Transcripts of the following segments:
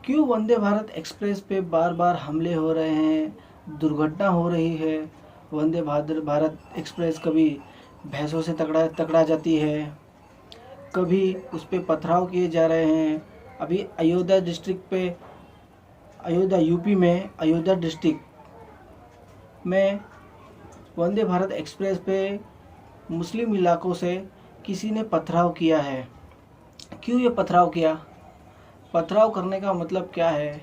क्यों वंदे भारत एक्सप्रेस पे बार बार हमले हो रहे हैं, दुर्घटना हो रही है। वंदे भारत एक्सप्रेस कभी भैंसों से तकड़ा तकड़ा जाती है, कभी उस पे पथराव किए जा रहे हैं। अभी अयोध्या डिस्ट्रिक्ट पे, अयोध्या यूपी में अयोध्या डिस्ट्रिक्ट में वंदे भारत एक्सप्रेस पे मुस्लिम इलाकों से किसी ने पथराव किया है। क्यों ये पथराव किया? पथराव करने का मतलब क्या है?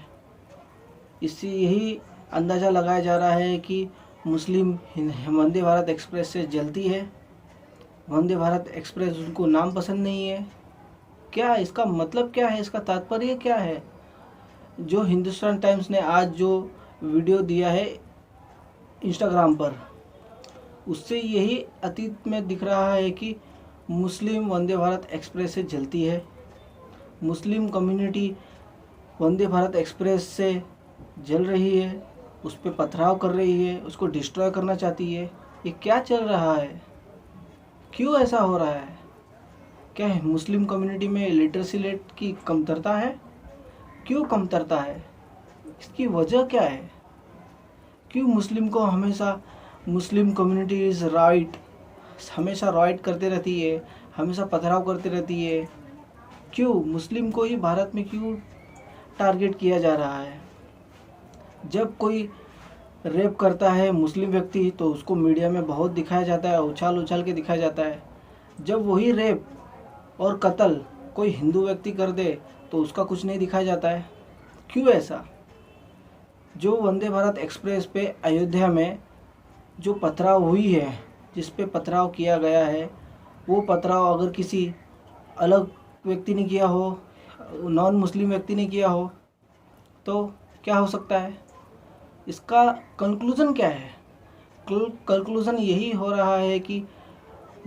इससे यही अंदाज़ा लगाया जा रहा है कि मुस्लिम वंदे भारत एक्सप्रेस से जलती है, वंदे भारत एक्सप्रेस उनको नाम पसंद नहीं है। क्या इसका मतलब क्या है? इसका तात्पर्य क्या है? जो हिंदुस्तान टाइम्स ने आज जो वीडियो दिया है इंस्टाग्राम पर, उससे यही अतीत में दिख रहा है कि मुस्लिम वंदे भारत एक्सप्रेस से जलती है, Muslim community Vande Bharat express से जल रही है, उस पर पथराव कर रही है, उसको डिस्ट्रॉय करना चाहती है। ये क्या चल रहा है? क्यों ऐसा हो रहा है? क्या है मुस्लिम कम्युनिटी में लिटरेसी रेट की कमतरता है? क्यों कमतरता है? इसकी वजह क्या है? क्यों मुस्लिम को हमेशा मुस्लिम कम्युनिटी इज़ राइट हमेशा राइट करते रहती है, हमेशा पथराव करती रहती है? क्यों मुस्लिम को ही भारत में क्यों टारगेट किया जा रहा है? जब कोई रेप करता है मुस्लिम व्यक्ति तो उसको मीडिया में बहुत दिखाया जाता है, उछाल उछाल के दिखाया जाता है। जब वही रेप और कत्ल कोई हिंदू व्यक्ति कर दे तो उसका कुछ नहीं दिखाया जाता है। क्यों ऐसा? जो वंदे भारत एक्सप्रेस पे अयोध्या में जो पथराव हुई है, जिस पे पथराव किया गया है, वो पथराव अगर किसी अलग व्यक्ति ने किया हो, नॉन मुस्लिम व्यक्ति ने किया हो, तो क्या हो सकता है? इसका कंक्लूज़न क्या है? कंक्लूज़न यही हो रहा है कि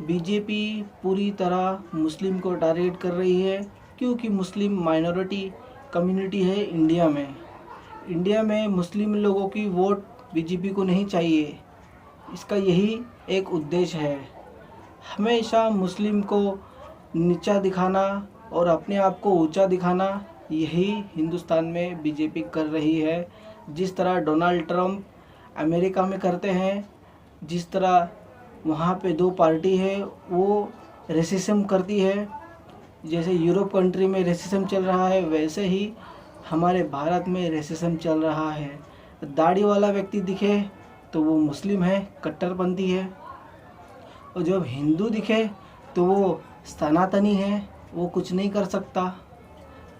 बीजेपी पूरी तरह मुस्लिम को टारगेट कर रही है, क्योंकि मुस्लिम माइनॉरिटी कम्युनिटी है इंडिया में। इंडिया में मुस्लिम लोगों की वोट बीजेपी को नहीं चाहिए। इसका यही एक उद्देश्य है, हमेशा मुस्लिम को नीचा दिखाना और अपने आप को ऊंचा दिखाना। यही हिंदुस्तान में बीजेपी कर रही है। जिस तरह डोनाल्ड ट्रंप अमेरिका में करते हैं, जिस तरह वहाँ पे दो पार्टी है वो रेसिज्म करती है, जैसे यूरोप कंट्री में रेसिज्म चल रहा है, वैसे ही हमारे भारत में रेसिज्म चल रहा है। दाढ़ी वाला व्यक्ति दिखे तो वो मुस्लिम है, कट्टरपंथी है, और जब हिंदू दिखे तो वो सनातनी है, वो कुछ नहीं कर सकता।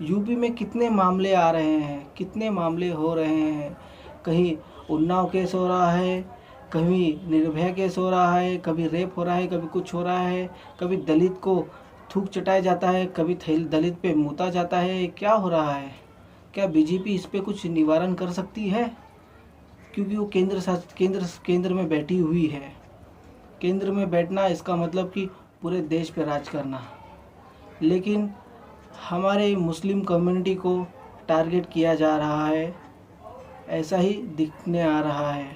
यूपी में कितने मामले आ रहे हैं, कितने मामले हो रहे हैं। कहीं उन्नाव केस हो रहा है, कभी निर्भया केस हो रहा है, कभी रेप हो रहा है, कभी कुछ हो रहा है, कभी दलित को थूक चटाया जाता है, कभी दलित पे मूता जाता है। क्या हो रहा है? क्या बीजेपी इस पे कुछ निवारण कर सकती है? क्योंकि वो केंद्र में बैठी हुई है। केंद्र में बैठना इसका मतलब कि पूरे देश पे राज करना। लेकिन हमारे मुस्लिम कम्युनिटी को टारगेट किया जा रहा है, ऐसा ही दिखने आ रहा है।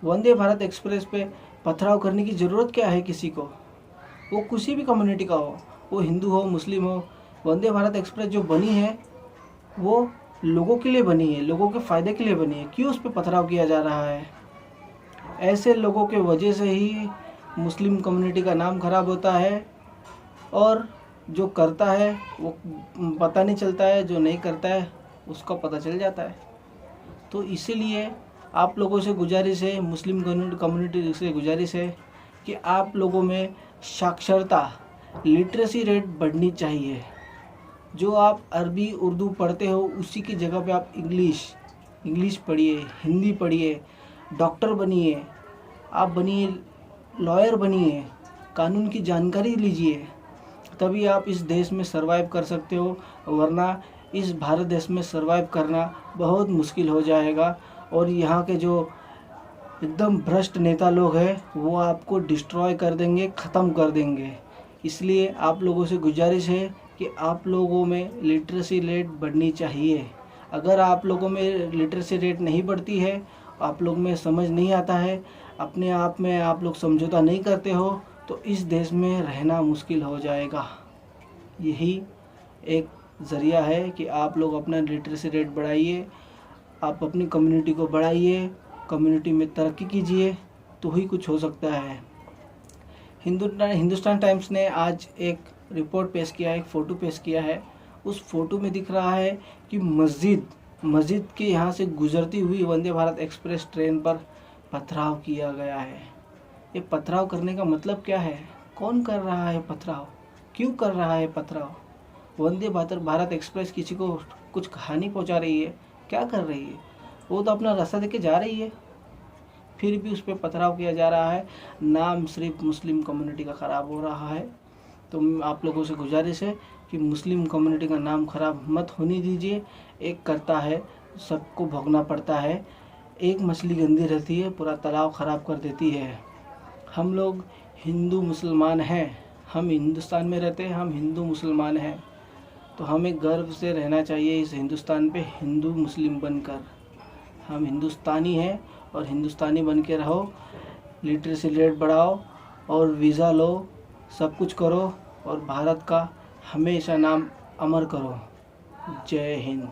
वंदे भारत एक्सप्रेस पे पथराव करने की ज़रूरत क्या है किसी को? वो किसी भी कम्युनिटी का हो, वो हिंदू हो, मुस्लिम हो। वंदे भारत एक्सप्रेस जो बनी है वो लोगों के लिए बनी है, लोगों के फ़ायदे के लिए बनी है। क्यों उस पर पथराव किया जा रहा है? ऐसे लोगों के वजह से ही मुस्लिम कम्युनिटी का नाम खराब होता है, और जो करता है वो पता नहीं चलता है, जो नहीं करता है उसका पता चल जाता है। तो इसीलिए आप लोगों से गुजारिश है, मुस्लिम कम्युनिटी से गुजारिश है कि आप लोगों में साक्षरता, लिटरेसी रेट बढ़नी चाहिए। जो आप अरबी उर्दू पढ़ते हो उसी की जगह पे आप इंग्लिश पढ़िए, हिंदी पढ़िए, डॉक्टर बनिए, आप बनिए लॉयर बनिए, कानून की जानकारी लीजिए, तभी आप इस देश में सरवाइव कर सकते हो। वरना इस भारत देश में सरवाइव करना बहुत मुश्किल हो जाएगा, और यहाँ के जो एकदम भ्रष्ट नेता लोग हैं वो आपको डिस्ट्रॉय कर देंगे, ख़त्म कर देंगे। इसलिए आप लोगों से गुजारिश है कि आप लोगों में लिटरेसी रेट बढ़नी चाहिए। अगर आप लोगों में लिटरेसी रेट नहीं बढ़ती है, आप लोग में समझ नहीं आता है, अपने आप में आप लोग समझौता नहीं करते हो, तो इस देश में रहना मुश्किल हो जाएगा। यही एक ज़रिया है कि आप लोग अपना लिटरेसी रेट बढ़ाइए, आप अपनी कम्युनिटी को बढ़ाइए, कम्युनिटी में तरक्की कीजिए, तो ही कुछ हो सकता है। हिंदुस्तान टाइम्स ने आज एक रिपोर्ट पेश किया है, एक फ़ोटो पेश किया है। उस फ़ोटो में दिख रहा है कि मस्जिद के यहाँ से गुजरती हुई वंदे भारत एक्सप्रेस ट्रेन पर पथराव किया गया है। ये पथराव करने का मतलब क्या है? कौन कर रहा है पथराव? क्यों कर रहा है पथराव? वंदे भारत एक्सप्रेस किसी को कुछ हानि पहुंचा रही है? क्या कर रही है? वो तो अपना रास्ता देके जा रही है, फिर भी उस पर पथराव किया जा रहा है। नाम सिर्फ मुस्लिम कम्युनिटी का ख़राब हो रहा है। तो आप लोगों से गुजारिश है कि मुस्लिम कम्युनिटी का नाम खराब मत होने दीजिए। एक करता है, सबको भोगना पड़ता है। एक मछली गंदी रहती है, पूरा तालाब ख़राब कर देती है। हम लोग हिंदू मुसलमान हैं, हम हिंदुस्तान में रहते हैं, हम हिंदू मुसलमान हैं, तो हमें गर्व से रहना चाहिए इस हिंदुस्तान पे हिंदू मुस्लिम बनकर। हम हिंदुस्तानी हैं और हिंदुस्तानी बन के रहो, लिटरेसी रेट बढ़ाओ और वीज़ा लो, सब कुछ करो और भारत का हमेशा नाम अमर करो। जय हिंद।